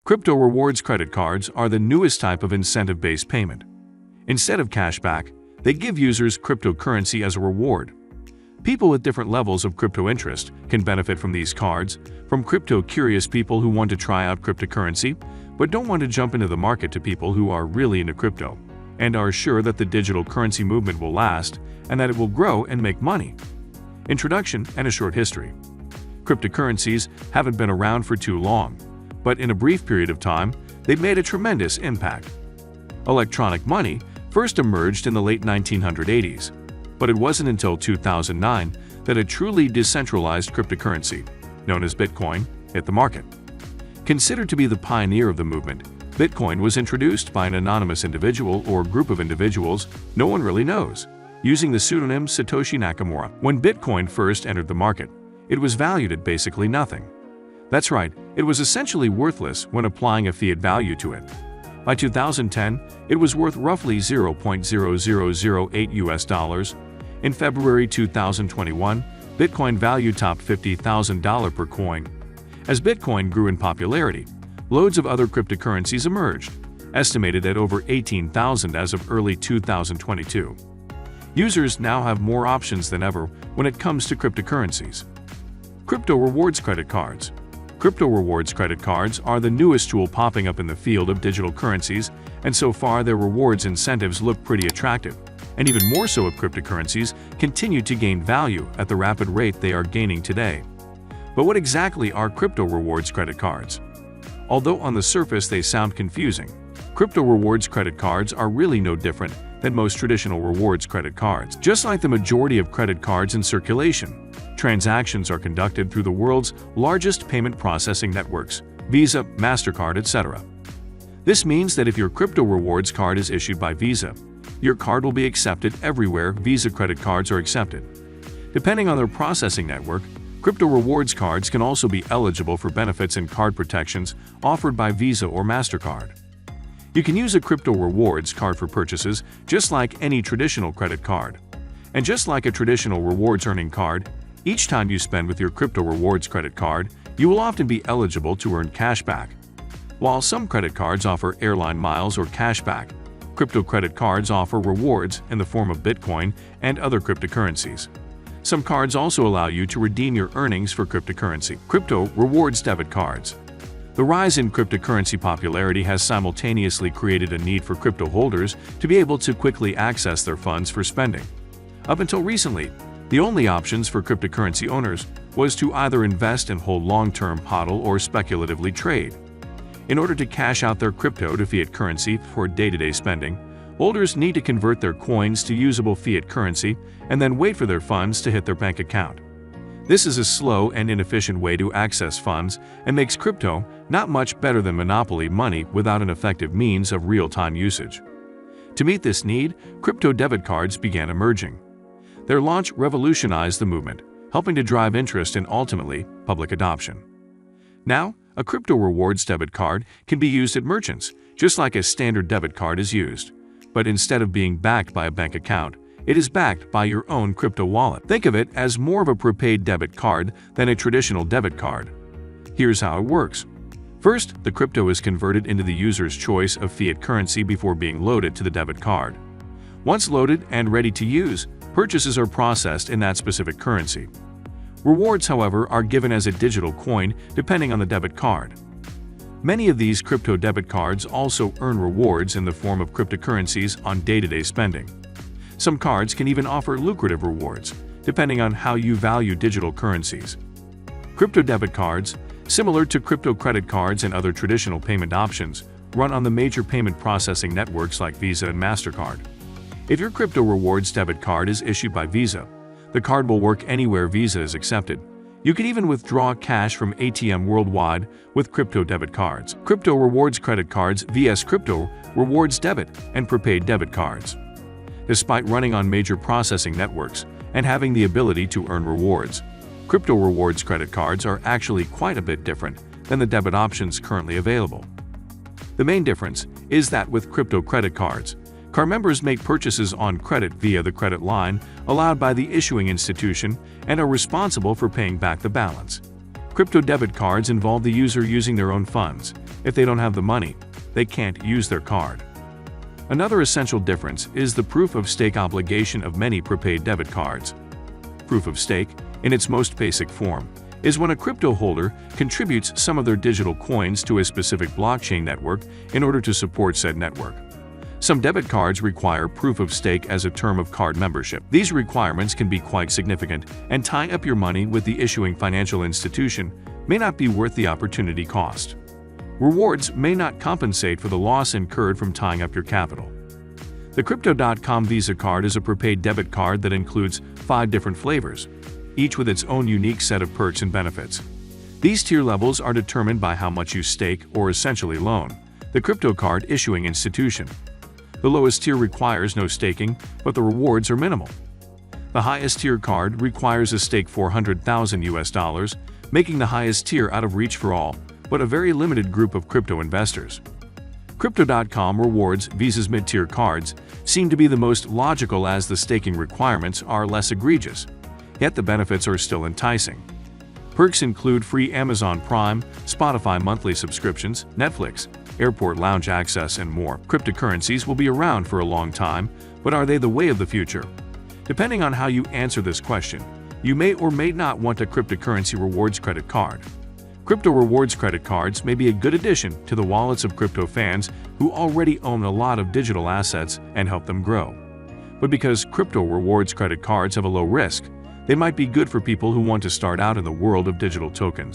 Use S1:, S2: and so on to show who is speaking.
S1: Crypto rewards credit cards are the newest type of incentive-based payment. Instead of cashback, they give users cryptocurrency as a reward. People with different levels of crypto interest can benefit from these cards, from crypto-curious people who want to try out cryptocurrency but don't want to jump into the market to people who are really into crypto and are sure that the digital currency movement will last and that it will grow and make money. Introduction and a short history. Cryptocurrencies haven't been around for too long, but in a brief period of time, they've made a tremendous impact. Electronic money first emerged in the late 1980s, but it wasn't until 2009 that a truly decentralized cryptocurrency, known as Bitcoin, hit the market. Considered to be the pioneer of the movement, Bitcoin was introduced by an anonymous individual or group of individuals no one really knows, using the pseudonym Satoshi Nakamoto. When Bitcoin first entered the market, it was valued at basically nothing. That's right, it was essentially worthless when applying a fiat value to it. By 2010, it was worth roughly $0.0008. In February 2021, Bitcoin value topped $50,000 per coin. As Bitcoin grew in popularity, loads of other cryptocurrencies emerged, estimated at over 18,000 as of early 2022. Users now have more options than ever when it comes to cryptocurrencies. Crypto rewards credit cards. Crypto rewards credit cards are the newest tool popping up in the field of digital currencies, and so far their rewards incentives look pretty attractive, and even more so if cryptocurrencies continue to gain value at the rapid rate they are gaining today. But what exactly are crypto rewards credit cards? Although on the surface they sound confusing, crypto rewards credit cards are really no different than most traditional rewards credit cards. Just like the majority of credit cards in circulation, transactions are conducted through the world's largest payment processing networks, Visa, MasterCard, etc. This means that if your crypto rewards card is issued by Visa, your card will be accepted everywhere Visa credit cards are accepted. Depending on their processing network, crypto rewards cards can also be eligible for benefits and card protections offered by Visa or MasterCard. You can use a crypto rewards card for purchases just like any traditional credit card. And just like a traditional rewards earning card, each time you spend with your crypto rewards credit card, you will often be eligible to earn cash back. While some credit cards offer airline miles or cash back, crypto credit cards offer rewards in the form of Bitcoin and other cryptocurrencies. Some cards also allow you to redeem your earnings for cryptocurrency. Crypto rewards debit cards. The rise in cryptocurrency popularity has simultaneously created a need for crypto holders to be able to quickly access their funds for spending. Up until recently, the only options for cryptocurrency owners was to either invest and hold long-term HODL or speculatively trade. In order to cash out their crypto to fiat currency for day-to-day spending, holders need to convert their coins to usable fiat currency and then wait for their funds to hit their bank account. This is a slow and inefficient way to access funds and makes crypto not much better than monopoly money without an effective means of real-time usage. To meet this need, crypto debit cards began emerging. Their launch revolutionized the movement, helping to drive interest and ultimately public adoption. Now, a crypto rewards debit card can be used at merchants, just like a standard debit card is used. But instead of being backed by a bank account, it is backed by your own crypto wallet. Think of it as more of a prepaid debit card than a traditional debit card. Here's how it works. First, the crypto is converted into the user's choice of fiat currency before being loaded to the debit card. Once loaded and ready to use, purchases are processed in that specific currency. Rewards, however, are given as a digital coin depending on the debit card. Many of these crypto debit cards also earn rewards in the form of cryptocurrencies on day-to-day spending. Some cards can even offer lucrative rewards, depending on how you value digital currencies. Crypto debit cards, similar to crypto credit cards and other traditional payment options, run on the major payment processing networks like Visa and MasterCard. If your crypto rewards debit card is issued by Visa, the card will work anywhere Visa is accepted. You can even withdraw cash from ATM worldwide with crypto debit cards. Crypto rewards credit cards vs. crypto rewards debit and prepaid debit cards. Despite running on major processing networks and having the ability to earn rewards, crypto rewards credit cards are actually quite a bit different than the debit options currently available. The main difference is that with crypto credit cards, card members make purchases on credit via the credit line allowed by the issuing institution and are responsible for paying back the balance. Crypto debit cards involve the user using their own funds. If they don't have the money, they can't use their card. Another essential difference is the proof of stake obligation of many prepaid debit cards. Proof of stake, in its most basic form, is when a crypto holder contributes some of their digital coins to a specific blockchain network in order to support said network. Some debit cards require proof of stake as a term of card membership. These requirements can be quite significant, and tying up your money with the issuing financial institution may not be worth the opportunity cost. Rewards may not compensate for the loss incurred from tying up your capital. The Crypto.com Visa card is a prepaid debit card that includes 5 different flavors, each with its own unique set of perks and benefits. These tier levels are determined by how much you stake or essentially loan the crypto card issuing institution. The lowest tier requires no staking, but the rewards are minimal. The highest tier card requires a stake $400,000, making the highest tier out of reach for all, but a very limited group of crypto investors. Crypto.com Rewards Visa's mid-tier cards seem to be the most logical as the staking requirements are less egregious, yet the benefits are still enticing. Perks include free Amazon Prime, Spotify monthly subscriptions, Netflix, airport lounge access, and more. Cryptocurrencies will be around for a long time, but are they the way of the future? Depending on how you answer this question, you may or may not want a cryptocurrency rewards credit card. Crypto rewards credit cards may be a good addition to the wallets of crypto fans who already own a lot of digital assets and help them grow. But because crypto rewards credit cards have a low risk, they might be good for people who want to start out in the world of digital tokens.